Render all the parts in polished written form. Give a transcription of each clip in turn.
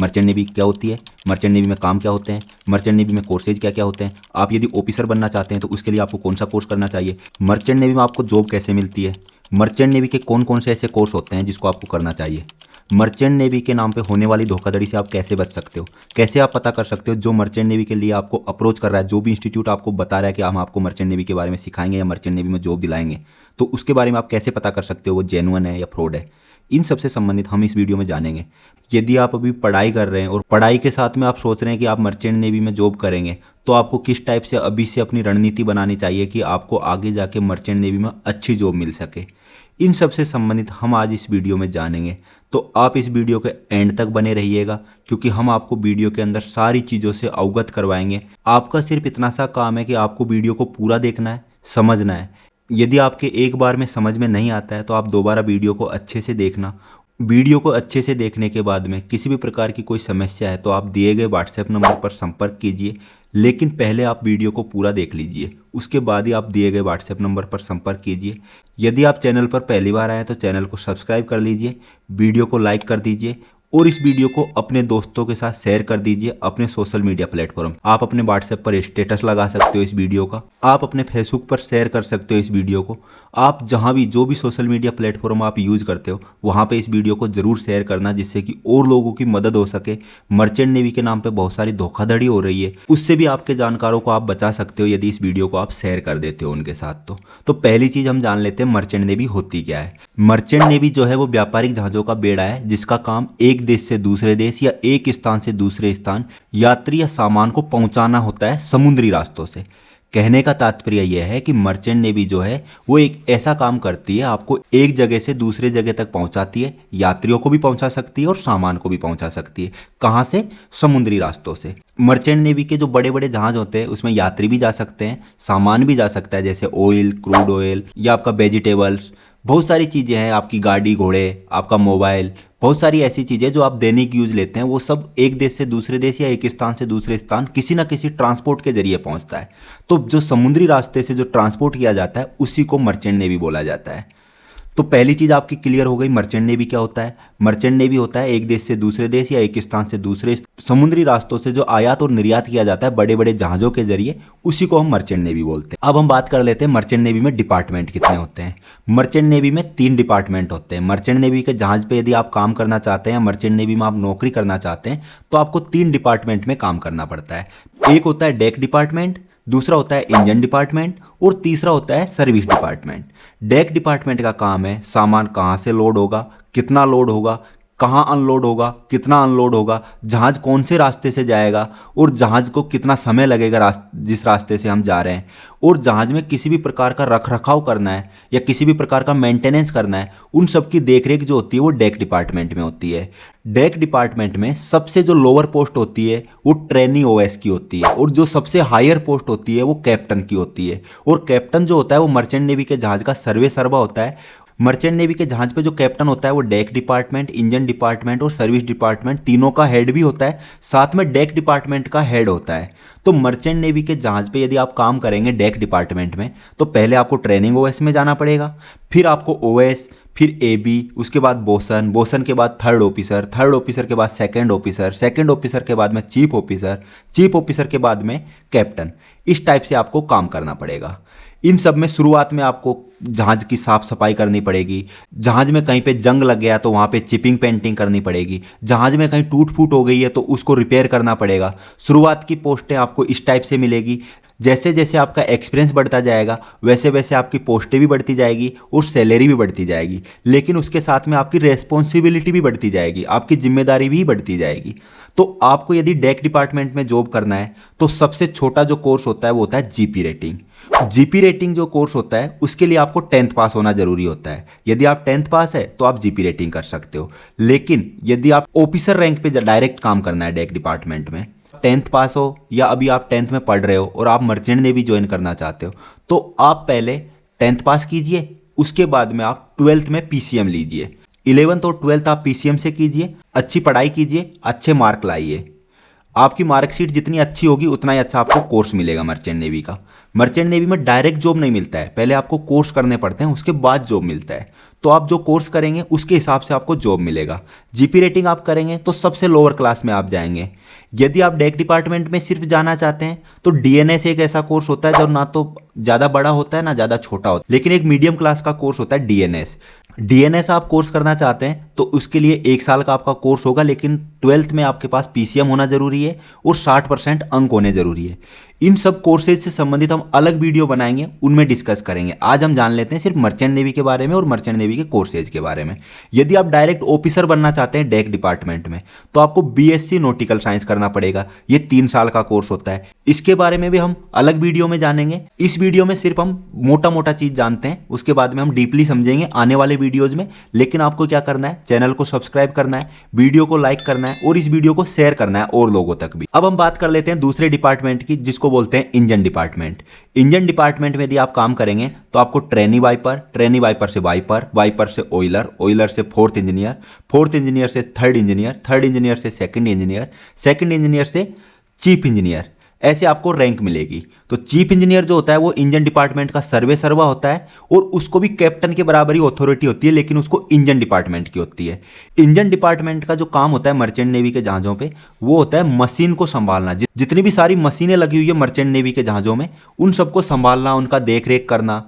Merchant navy क्या होती है, मर्चेंट नेवी में काम क्या होते हैं, मर्चेंट नेवी में कोर्सेज क्या क्या होते हैं, आप यदि ऑफिसर बनना चाहते हैं तो उसके लिए आपको कौन सा कोर्स करना चाहिए, मर्चेंट नेवी में आपको जॉब कैसे मिलती है, मर्चेंट नेवी के कौन कौन से ऐसे कोर्स होते हैं जिसको आपको करना चाहिए, मर्चेंट नेवी के नाम पे होने वाली धोखाधड़ी से आप कैसे बच सकते हो, कैसे आप पता कर सकते हो जो मर्चेंट नेवी के लिए आपको अप्रोच कर रहा है, जो भी इंस्टीट्यूट आपको बता रहा है कि हम आपको मर्चेंट नेवी के बारे में सिखाएंगे या मर्चेंट नेवी में जॉब दिलाएंगे, तो उसके बारे में आप कैसे पता कर सकते हो वो जेन्युइन है या फ्रॉड है। इन सबसे संबंधित हम इस वीडियो में जानेंगे। यदि आप अभी पढ़ाई कर रहे हैं और पढ़ाई के साथ में आप सोच रहे हैं कि आप मर्चेंट नेवी में जॉब करेंगे, तो आपको किस टाइप से अभी से अपनी रणनीति बनानी चाहिए कि आपको आगे जाके मर्चेंट नेवी में अच्छी जॉब मिल सके। इन सब से संबंधित हम आज इस वीडियो में जानेंगे, तो आप इस वीडियो के एंड तक बने रहिएगा, क्योंकि हम आपको वीडियो के अंदर सारी चीज़ों से अवगत करवाएंगे। आपका सिर्फ इतना सा काम है कि आपको वीडियो को पूरा देखना है, समझना है। यदि आपके एक बार में समझ में नहीं आता है तो आप दोबारा वीडियो को अच्छे से देखना। वीडियो को अच्छे से देखने के बाद में किसी भी प्रकार की कोई समस्या है तो आप दिए गए व्हाट्सएप नंबर पर संपर्क कीजिए, लेकिन पहले आप वीडियो को पूरा देख लीजिए, उसके बाद ही आप दिए गए व्हाट्सएप नंबर पर संपर्क कीजिए। यदि आप चैनल पर पहली बार आए तो चैनल को सब्सक्राइब कर लीजिए, वीडियो को लाइक कर दीजिए और इस वीडियो को अपने दोस्तों के साथ शेयर कर दीजिए अपने सोशल मीडिया प्लेटफॉर्म। आप अपने व्हाट्सएप पर स्टेटस लगा सकते हो इस वीडियो का, आप अपने फेसबुक पर शेयर कर सकते हो इस वीडियो को। आप जहां भी जो भी सोशल मीडिया प्लेटफॉर्म आप यूज़ करते हो वहां पे इस वीडियो को ज़रूर शेयर करना, जिससे कि और लोगों की मदद हो सके। मर्चेंट नेवी के नाम पर बहुत सारी धोखाधड़ी हो रही है, उससे भी आपके जानकारों को आप बचा सकते हो यदि इस वीडियो को आप शेयर कर देते हो उनके साथ। तो पहली चीज़ हम जान लेते हैं मर्चेंट नेवी होती क्या है। मर्चेंट नेवी जो है वो व्यापारिक जहाज़ों का बेड़ा है जिसका काम एक देश से दूसरे देश या एक स्थान से दूसरे स्थान यात्री या सामान को पहुंचाना होता है समुद्री रास्तों से। कहने का तात्पर्य यह है कि मर्चेंट नेवी जो है वो एक ऐसा काम करती है, आपको एक जगह से दूसरे जगह तक पहुंचाती है, यात्रियों को भी पहुंचा सकती है और सामान को भी पहुंचा सकती है। कहां से? समुद्री रास्तों से। मर्चेंट नेवी के जो बड़े बड़े जहाज होते हैं उसमें यात्री भी जा सकते हैं, सामान भी जा सकता है, जैसे ऑयल, क्रूड ऑयल या आपका वेजिटेबल्स, बहुत सारी चीज़ें हैं, आपकी गाड़ी, घोड़े, आपका मोबाइल, बहुत सारी ऐसी चीज़ें जो आप दैनिक यूज लेते हैं, वो सब एक देश से दूसरे देश या एक स्थान से दूसरे स्थान किसी ना किसी ट्रांसपोर्ट के जरिए पहुंचता है। तो जो समुद्री रास्ते से जो ट्रांसपोर्ट किया जाता है उसी को मर्चेंट नेवी बोला जाता है। तो पहली चीज़ आपकी क्लियर हो गई, मर्चेंट नेवी क्या होता है। मर्चेंट नेवी होता है एक देश से दूसरे देश या एक स्थान से दूसरे समुद्री रास्तों से जो आयात और निर्यात किया जाता है बड़े बड़े जहाज़ों के जरिए, उसी को हम मर्चेंट नेवी बोलते हैं। अब हम बात कर लेते हैं मर्चेंट नेवी में डिपार्टमेंट कितने होते हैं। मर्चेंट नेवी में 3 डिपार्टमेंट होते हैं। मर्चेंट नेवी के जहाज़ पे यदि आप काम करना चाहते हैं, मर्चेंट नेवी में आप नौकरी करना चाहते हैं, तो आपको 3 डिपार्टमेंट में काम करना पड़ता है। एक होता है डेक डिपार्टमेंट, दूसरा होता है इंजन डिपार्टमेंट और तीसरा होता है सर्विस डिपार्टमेंट। डेक डिपार्टमेंट का काम है सामान कहाँ से लोड होगा, कितना लोड होगा, कहाँ अनलोड होगा, कितना अनलोड होगा, जहाज़ कौन से रास्ते से जाएगा और जहाज़ को कितना समय लगेगा जिस रास्ते से हम जा रहे हैं, और जहाज़ में किसी भी प्रकार का रखरखाव करना है या किसी भी प्रकार का मेंटेनेंस करना है, उन सब की देखरेख जो होती है वो डेक डिपार्टमेंट में होती है। डेक डिपार्टमेंट में सबसे जो लोअर पोस्ट होती है वो ट्रेनी ओएस की होती है और जो सबसे हायर पोस्ट होती है वो कैप्टन की होती है। और कैप्टन जो होता है वो मर्चेंट नेवी के जहाज़ का सर्वे सर्वा होता है। मर्चेंट नेवी के जहाज पे जो कैप्टन होता है वो डेक डिपार्टमेंट, इंजन डिपार्टमेंट और सर्विस डिपार्टमेंट तीनों का हेड भी होता है, साथ में डेक डिपार्टमेंट का हेड होता है। तो मर्चेंट नेवी के जहाज पे यदि आप काम करेंगे डेक डिपार्टमेंट में, तो पहले आपको ट्रेनिंग ओएस में जाना पड़ेगा, फिर आपको ओएस, फिर एबी, उसके बाद बोसन, बोसन के बाद थर्ड ऑफिसर, थर्ड ऑफिसर के बाद सेकंड ऑफिसर, सेकंड ऑफिसर के बाद में चीफ ऑफिसर, चीफ ऑफिसर के बाद में कैप्टन। इस टाइप से आपको काम करना पड़ेगा। इन सब में शुरुआत में आपको जहाज़ की साफ़ सफाई करनी पड़ेगी। जहाज़ में कहीं पे जंग लग गया तो वहाँ पे चिपिंग पेंटिंग करनी पड़ेगी। जहाज़ में कहीं टूट फूट हो गई है तो उसको रिपेयर करना पड़ेगा। शुरुआत की पोस्टें आपको इस टाइप से मिलेगी। जैसे जैसे आपका एक्सपीरियंस बढ़ता जाएगा वैसे वैसे आपकी पोस्टें भी बढ़ती जाएगी और सैलरी भी बढ़ती जाएगी, लेकिन उसके साथ में आपकी रेस्पॉन्सिबिलिटी भी बढ़ती जाएगी, आपकी जिम्मेदारी भी बढ़ती जाएगी। तो आपको यदि डेक डिपार्टमेंट में जॉब करना है तो सबसे छोटा जो कोर्स होता है वो होता है जीपी रेटिंग। जीपी रेटिंग जो कोर्स होता है उसके लिए आपको 10th पास होना जरूरी होता है। यदि आप 10th पास है तो आप जीपी रेटिंग कर सकते हो, लेकिन यदि आप ऑफिसर रैंक पे डायरेक्ट काम करना है डेक डिपार्टमेंट में, 10th पास हो या अभी आप 10th में पढ़ रहे हो और आप मर्चेंट नेवी ज्वाइन करना चाहते हो, तो आप पहले 10th पास कीजिए, उसके बाद में आप 12th में पीसीएम लीजिए। 11th और 12th आप पीसीएम से कीजिए, अच्छी पढ़ाई कीजिए, अच्छे मार्क लाइए। आपकी मार्कशीट जितनी अच्छी होगी उतना ही अच्छा आपको कोर्स मिलेगा मर्चेंट नेवी का। मर्चेंट नेवी में डायरेक्ट जॉब नहीं मिलता है, पहले आपको कोर्स करने पड़ते हैं, उसके बाद जॉब मिलता है। तो आप जो कोर्स करेंगे उसके हिसाब से आपको जॉब मिलेगा। जीपी रेटिंग आप करेंगे तो सबसे लोअर क्लास में आप जाएंगे। यदि आप डेक डिपार्टमेंट में सिर्फ जाना चाहते हैं तो डीएनएस एक ऐसा कोर्स होता है जो ना तो ज़्यादा बड़ा होता है ना ज़्यादा छोटा होता है, लेकिन एक मीडियम क्लास का कोर्स होता है डीएनएस। डीएनएस आप कोर्स करना चाहते हैं तो उसके लिए 1 साल का आपका कोर्स होगा, लेकिन 12th में आपके पास पीसीएम होना जरूरी है और 60% अंक होने जरूरी है। इन सब कोर्सेज से संबंधित हम अलग वीडियो बनाएंगे, उनमें डिस्कस करेंगे। आज हम जान लेते हैं सिर्फ मर्चेंट नेवी के बारे में और मर्चेंट नेवी के कोर्सेज के बारे में। यदि आप डायरेक्ट ऑफिसर बनना चाहते हैं डेक डिपार्टमेंट में तो आपको बीएससी नॉटिकल साइंस करना पड़ेगा। ये 3 साल का कोर्स होता है। इसके बारे में भी हम अलग वीडियो में जानेंगे। इस वीडियो में सिर्फ हम मोटा मोटा चीज जानते हैं, उसके बाद में हम डीपली समझेंगे आने वाले वीडियोज में। लेकिन आपको क्या करना है, चैनल को सब्सक्राइब करना है, वीडियो को लाइक करना है और इस वीडियो को शेयर करना है और लोगों तक भी। अब हम बात कर लेते हैं दूसरे डिपार्टमेंट की, जिसको बोलते हैं इंजन डिपार्टमेंट। इंजन डिपार्टमेंट में यदि आप काम करेंगे तो आपको ट्रेनी वाइपर, ट्रेनी वाइपर से वाइपर, वाइपर से ऑयलर, ऑयलर से फोर्थ इंजीनियर, फोर्थ इंजीनियर से थर्ड इंजीनियर, थर्ड इंजीनियर से सेकंड इंजीनियर, सेकंड इंजीनियर से चीफ इंजीनियर, ऐसे आपको रैंक मिलेगी। तो चीफ इंजीनियर जो होता है वो इंजन डिपार्टमेंट का सर्वा होता है और उसको भी कैप्टन के बराबर ही अथॉरिटी होती है, लेकिन उसको इंजन डिपार्टमेंट की होती है। इंजन डिपार्टमेंट का जो काम होता है मर्चेंट नेवी के जहाज़ों पे, वो होता है मशीन को संभालना। जितनी भी सारी मशीनें लगी हुई है मर्चेंट नेवी के जहाज़ों में, उन सबको संभालना, उनका देख रेख करना,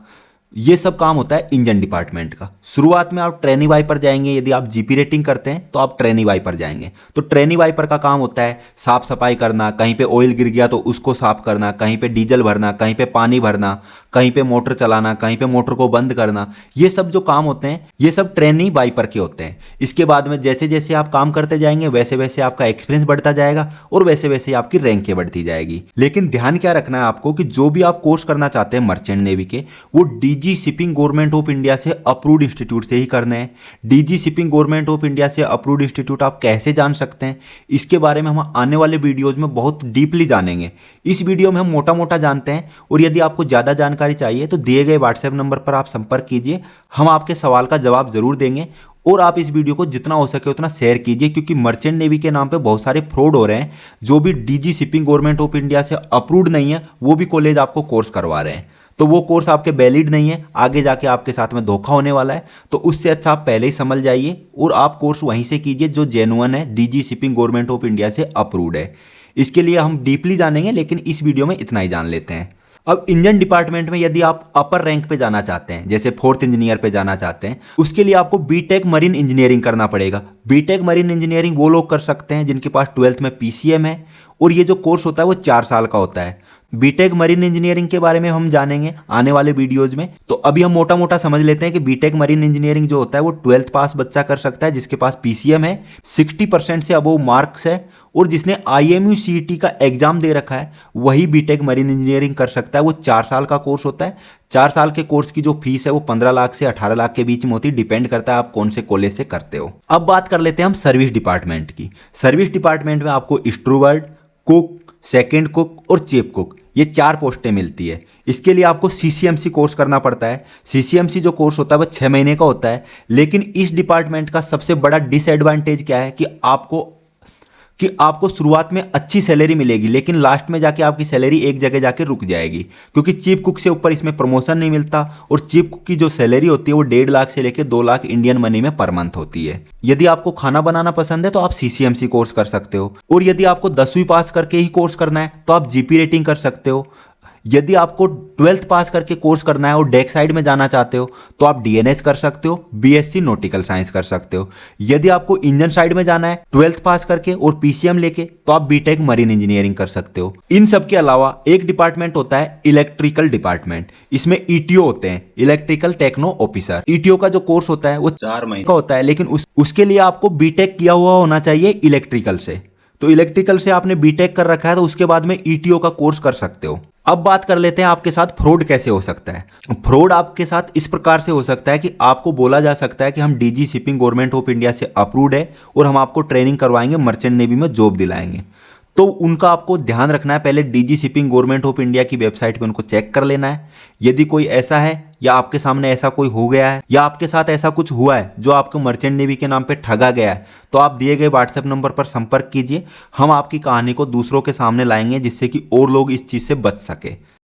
ये सब काम होता है इंजन डिपार्टमेंट का। शुरुआत में आप ट्रेनी वाइपर जाएंगे, यदि आप जीपी रेटिंग करते हैं तो आप ट्रेनी वाइपर जाएंगे। तो ट्रेनी वाइपर का काम होता है साफ सफाई करना, कहीं पे ऑयल गिर गया तो उसको साफ करना, कहीं पे डीजल भरना, कहीं पे पानी भरना, कहीं पे मोटर चलाना, कहीं पे मोटर को बंद करना। ये सब जो काम होते हैं ये सब ट्रेनी वाइपर के होते हैं। इसके बाद में जैसे जैसे आप काम करते जाएंगे वैसे वैसे आपका एक्सपीरियंस बढ़ता जाएगा और वैसे वैसे आपकी रैंकें बढ़ती जाएगी। लेकिन ध्यान क्या रखना है आपको कि जो भी आप कोर्स करना चाहते हैं मर्चेंट नेवी के, वो DG shipping government of India से अप्रूव्ड इंस्टीट्यूट से ही करने हैं। DG shipping government of India से अप्रूव्ड इंस्टीट्यूट आप कैसे जान सकते हैं, इसके बारे में हम आने वाले वीडियोज में बहुत डीपली जानेंगे। इस वीडियो में हम मोटा मोटा जानते हैं, और यदि आपको ज़्यादा जानकारी चाहिए तो दिए गए व्हाट्सएप नंबर पर आप संपर्क कीजिए, हम आपके सवाल का जवाब जरूर देंगे। और आप इस वीडियो को जितना हो सके उतना शेयर कीजिए, क्योंकि मर्चेंट नेवी के नाम पे बहुत सारे फ्रॉड हो रहे हैं। जो भी DG shipping government of India से अप्रूव्ड नहीं है वो भी कॉलेज आपको कोर्स करवा रहे हैं, तो वो कोर्स आपके वैलिड नहीं है, आगे जाके आपके साथ में धोखा होने वाला है। तो उससे अच्छा आप पहले ही समझ जाइए और आप कोर्स वहीं से कीजिए जो जेन्युइन है, DG shipping government of India से अप्रूव्ड है। इसके लिए हम डीपली जानेंगे, लेकिन इस वीडियो में इतना ही जान लेते हैं। अब इंजन डिपार्टमेंट में यदि आप अपर रैंक पे जाना चाहते हैं, जैसे फोर्थ इंजीनियर पे जाना चाहते हैं, उसके लिए आपको बीटेक मरीन इंजीनियरिंग करना पड़ेगा। बीटेक मरीन इंजीनियरिंग वो लोग कर सकते हैं जिनके पास 12th में पीसीएम है, और ये जो कोर्स होता है वो 4 साल का होता है। बीटेक मरीन इंजीनियरिंग के बारे में हम जानेंगे आने वाले वीडियोज में। तो अभी हम मोटा मोटा समझ लेते हैं कि बीटेक मरीन इंजीनियरिंग जो होता है वो 12th पास बच्चा कर सकता है जिसके पास पीसीएम है, 60% से अबोव मार्क्स है, और जिसने IMU CET का एग्जाम दे रखा है वही बीटेक मरीन इंजीनियरिंग कर सकता है। वो 4 साल का कोर्स होता है। 4 साल के कोर्स की जो फीस है वो 15 लाख से 18 लाख के बीच में होती है, डिपेंड करता है आप कौन से कॉलेज से करते हो। अब बात कर लेते हैं हम सर्विस डिपार्टमेंट की। सर्विस डिपार्टमेंट में आपको स्टूवर्ड, कुक, सेकंड कुक और चीफ कुक, ये 4 पोस्टें मिलती है। इसके लिए आपको CCMC कोर्स करना पड़ता है। CCMC जो कोर्स होता है वो 6 महीने का होता है। लेकिन इस डिपार्टमेंट का सबसे बड़ा डिसएडवांटेज क्या है कि आपको शुरुआत में अच्छी सैलरी मिलेगी, लेकिन लास्ट में जाके आपकी सैलरी एक जगह जाके रुक जाएगी, क्योंकि चीफ कुक से ऊपर इसमें प्रमोशन नहीं मिलता। और चीफ कुक की जो सैलरी होती है वो 1.5 लाख से लेकर 2 लाख इंडियन मनी में पर मंथ होती है। यदि आपको खाना बनाना पसंद है तो आप CCMC कोर्स कर सकते हो, और यदि आपको 10वीं पास करके ही कोर्स करना है तो आप जीपी रेटिंग कर सकते हो। यदि आपको 12th पास करके कोर्स करना है और डेक साइड में जाना चाहते हो तो आप DNS कर सकते हो, BSc नॉटिकल साइंस कर सकते हो। यदि आपको इंजन साइड में जाना है 12th पास करके और PCM लेके तो आप बीटेक मरीन इंजीनियरिंग कर सकते हो। इन सब के अलावा एक डिपार्टमेंट होता है इलेक्ट्रिकल डिपार्टमेंट। इसमें ETO होते हैं, इलेक्ट्रिकल टेक्नो ऑफिसर। ETO का जो कोर्स होता है वो 4 महीने का होता है, लेकिन उसके लिए आपको बीटेक किया हुआ होना चाहिए इलेक्ट्रिकल से। तो इलेक्ट्रिकल से आपने बीटेक कर रखा है तो उसके बाद में ETO का कोर्स कर सकते हो। अब बात कर लेते हैं आपके साथ फ्रॉड कैसे हो सकता है। फ्रॉड आपके साथ इस प्रकार से हो सकता है कि आपको बोला जा सकता है कि हम DG shipping government of India से अप्रूव्ड है और हम आपको ट्रेनिंग करवाएंगे, मर्चेंट नेवी में जॉब दिलाएंगे। तो उनका आपको ध्यान रखना है, पहले DG shipping government of India की वेबसाइट पे उनको चेक कर लेना है। यदि कोई ऐसा है या आपके सामने ऐसा कोई हो गया है या आपके साथ ऐसा कुछ हुआ है जो आपको मर्चेंट नेवी के नाम पे ठगा गया है, तो आप दिए गए व्हाट्सएप नंबर पर संपर्क कीजिए। हम आपकी कहानी को दूसरों के सामने लाएंगे जिससे कि और लोग इस चीज़ से बच सके।